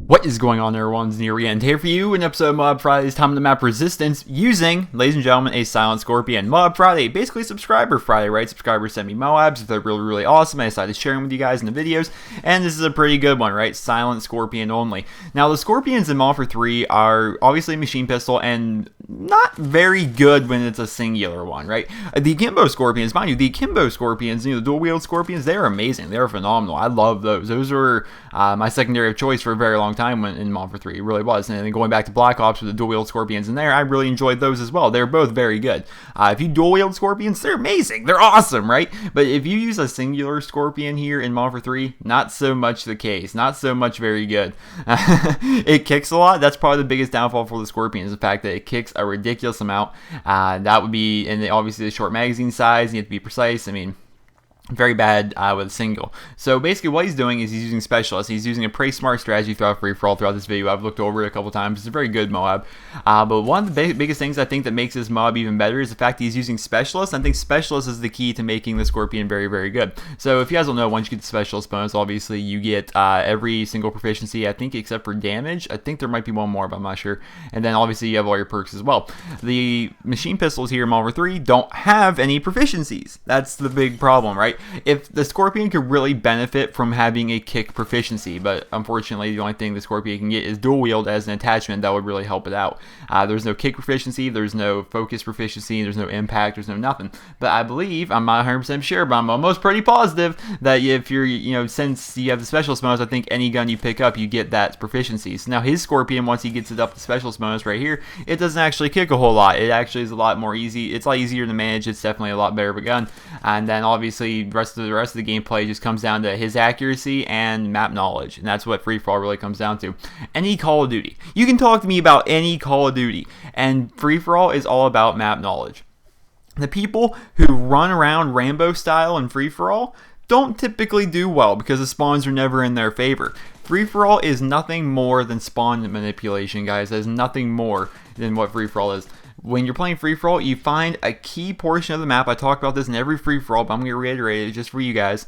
What is going on there, everyone's Nero and here for you in episode of MOAB Friday. This time on the map Resistance using, ladies and gentlemen, a Silent Skorpion. MOAB Friday, basically Subscriber Friday, right? Subscribers send me MOABs if they're really awesome. I decided to share them with you guys in the videos, and this is a pretty good one, right? Silent Skorpion only. Now, the Skorpions in MW3 3 are obviously a machine pistol and not very good when it's a singular one, right? The Akimbo Skorpions, mind you, the Akimbo Skorpions, the dual wield Skorpions, they are amazing. They are phenomenal. I love those. Those were my secondary of choice for a very long time when in MW3. It really was. And then going back to Black Ops with the dual wield Skorpions in there, I really enjoyed those as well. They're both very good. If you dual wield Skorpions, they're amazing. They're awesome, right? But if you use a singular Skorpion here in MW3, not so much the case. Not so much very good. It kicks a lot. That's probably the biggest downfall for the Skorpion is the fact that it kicks a ridiculous amount. That would be, and obviously the short magazine size, you have to be precise. I mean, very bad with a single. So basically what he's doing is he's using Specialist. He's using a pretty smart strategy throughout free-for-all throughout this video. I've looked over it a couple times. It's a very good MOAB. But one of the biggest things I think that makes this MOAB even better is the fact that he's using Specialist. I think Specialist is the key to making the Skorpion very good. So if you guys don't know, once you get the Specialist bonus, obviously you get every single proficiency, I think, except for damage. I think there might be one more, but I'm not sure. And then obviously you have all your perks as well. The machine pistols here in MW3 don't have any proficiencies. That's the big problem, right? If the Skorpion could really benefit from having a kick proficiency, but unfortunately the only thing the Skorpion can get is dual wield as an attachment that would really help it out. There's no kick proficiency, there's no focus proficiency, there's no impact, there's no nothing. But I believe, I'm not 100% sure, but I'm almost pretty positive that if you're, since you have the Specialist bonus, I think any gun you pick up, you get that proficiency. So now his Skorpion, once he gets it up to Specialist bonus right here, it doesn't actually kick a whole lot. It actually is a lot more easy. It's a lot easier to manage. It's definitely a lot better of a gun. And then obviously the rest of the gameplay just comes down to his accuracy and map knowledge, and that's what free-for-all really comes down to. Any Call of Duty, you can talk to me about any Call of Duty, and free-for-all is all about map knowledge. The people who run around Rambo style in free-for-all don't typically do well because the spawns are never in their favor. Free-for-all is nothing more than spawn manipulation, guys. There's nothing more than what free-for-all is. When you're playing free-for-all, you find a key portion of the map. I talk about this in every free-for-all, but I'm going to reiterate it just for you guys.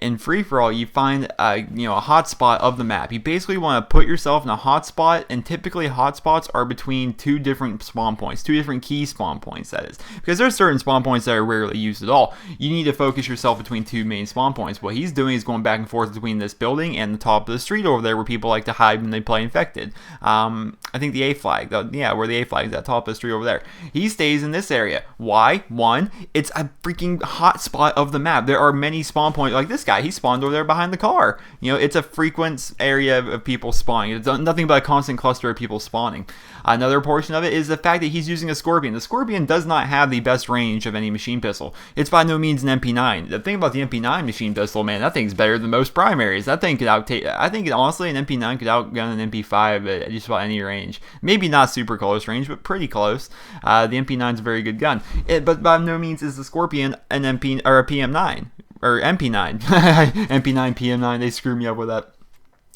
In free-for-all, you find a hotspot of the map. You basically want to put yourself in a hotspot, and typically hotspots are between two different spawn points, two different key spawn points, that is. Because there's certain spawn points that are rarely used at all. You need to focus yourself between two main spawn points. What he's doing is going back and forth between this building and the top of the street over there where people like to hide when they play Infected. I think the A flag, where the A flag is at top of the street over there. He stays in this area. Why? One, it's a freaking hotspot of the map. There are many spawn points, like this guy. He spawned over there behind the car. It's a frequent area of people spawning. It's nothing but a constant cluster of people spawning. Another portion of it is the fact that he's using a Skorpion. The Skorpion does not have the best range of any machine pistol. It's by no means an MP9. The thing about the MP9 machine pistol, man, that thing's better than most primaries. That thing could outtake. I think honestly, an MP9 could outgun an MP5 at just about any range. Maybe not super close range, but pretty close. The MP9 is a very good gun. But by no means is the Skorpion an MP or a PM9. Or MP9. MP9, PM9, they screw me up with that.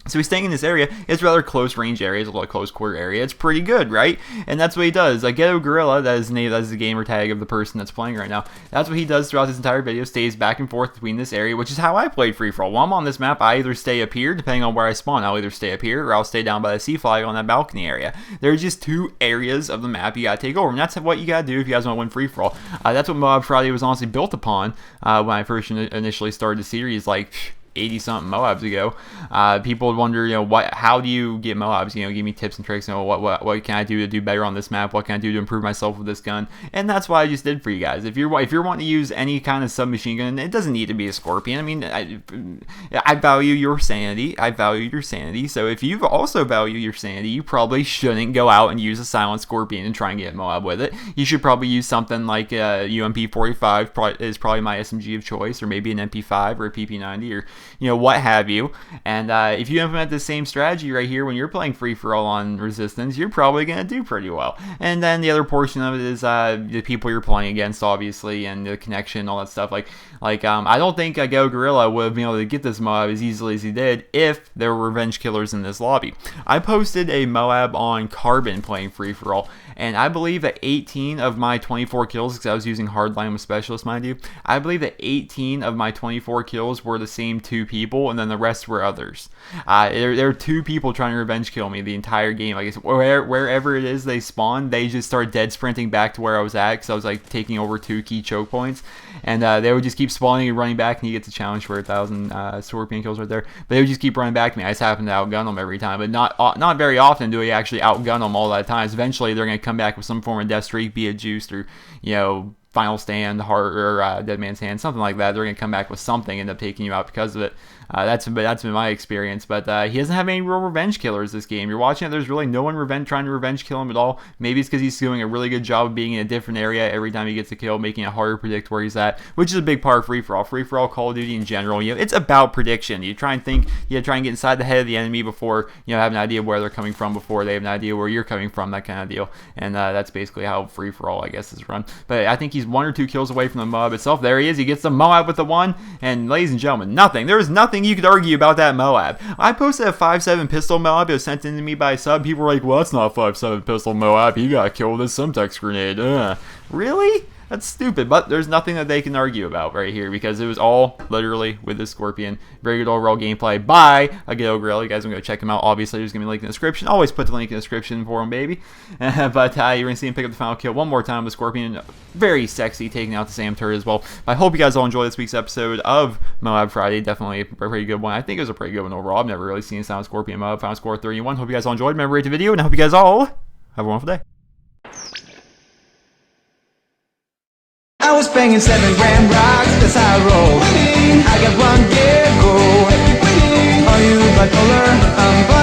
So he's staying in this area. It's rather close range area. It's a lot of close quarter area. It's pretty good, right? And that's what he does. GhettoGorilla, that is the gamer tag of the person that's playing right now. That's what he does throughout this entire video. Stays back and forth between this area, which is how I played free-for-all. While I'm on this map, I either stay up here, depending on where I spawn. I'll either stay up here, or I'll stay down by the sea flag on that balcony area. There's just two areas of the map you gotta take over, and that's what you gotta do if you guys want to win free-for-all. That's what MOAB Friday was honestly built upon when I first initially started the series, 80-something MOABs ago. People would wonder, how do you get MOABs? Give me tips and tricks. What can I do to do better on this map? What can I do to improve myself with this gun? And that's what I just did for you guys. If you're wanting to use any kind of submachine gun, it doesn't need to be a Skorpion. I mean, I value your sanity. I value your sanity. So if you also value your sanity, you probably shouldn't go out and use a Silent Skorpion and try and get MOAB with it. You should probably use something like a UMP45 is probably my SMG of choice, or maybe an MP5 or a PP90 or what have you. And if you implement the same strategy right here when you're playing free-for-all on Resistance, you're probably going to do pretty well. And then the other portion of it is the people you're playing against, obviously, and the connection, all that stuff. I don't think GhettoGorilla would have been able to get this MOAB as easily as he did if there were revenge killers in this lobby. I posted a MOAB on Carbon playing free-for-all, and I believe that 18 of my 24 kills, because I was using hardline with Specialist, mind you, I believe that 18 of my 24 kills were the same two 2 people, and then the rest were others. There were 2 people trying to revenge kill me the entire game. I guess wherever it is they spawn, they just start dead sprinting back to where I was at, because I was like taking over 2 key choke points, and they would just keep spawning and running back, and you get the challenge for 1,000 Skorpion kills right there. But they would just keep running back to me. I just happened to outgun them every time, but not very often do we actually outgun them all that time. Eventually, they're going to come back with some form of death streak, be it juiced or, you know, final stand, heart, or dead man's hand, something like that. They're going to come back with something, end up taking you out because of it. That's been my experience, but he doesn't have any real revenge killers this game. You're watching it, there's really no one trying to revenge kill him at all. Maybe it's because he's doing a really good job of being in a different area every time he gets a kill, making it harder to predict where he's at, which is a big part of free-for-all. Free-for-all, Call of Duty in general, you know, it's about prediction. You try and think, you try and get inside the head of the enemy before, you know, have an idea where they're coming from, before they have an idea where you're coming from, that kind of deal. And that's basically how free-for-all, I guess, is run. But I think he's 1 or 2 kills away from the MOAB itself. There he is. He gets the MOAB with the 1, and ladies and gentlemen, nothing. There is nothing you could argue about that MOAB. I posted a 5.7 pistol MOAB. It was sent in to me by a sub. People were like, well, that's not a 5.7 pistol MOAB. He got killed with a Semtex grenade. Really? That's stupid, but there's nothing that they can argue about right here, because it was all literally with the Skorpion. Very good overall gameplay by GhettoGorilla. You guys want to go check him out. Obviously, there's going to be a link in the description. Always put the link in the description for him, baby. But you're going to see him pick up the final kill one more time with Skorpion. Very sexy, taking out the Sam turret as well. But I hope you guys all enjoyed this week's episode of MOAB Friday. Definitely a pretty good one. I think it was a pretty good one overall. I've never really seen a Silent Skorpion MOAB. Final score 31. Hope you guys all enjoyed. Remember, rate the video, and I hope you guys all have a wonderful day. I was banging 7-gram rocks, that's how I roll. I got 1 gecko. Are you bipolar? I'm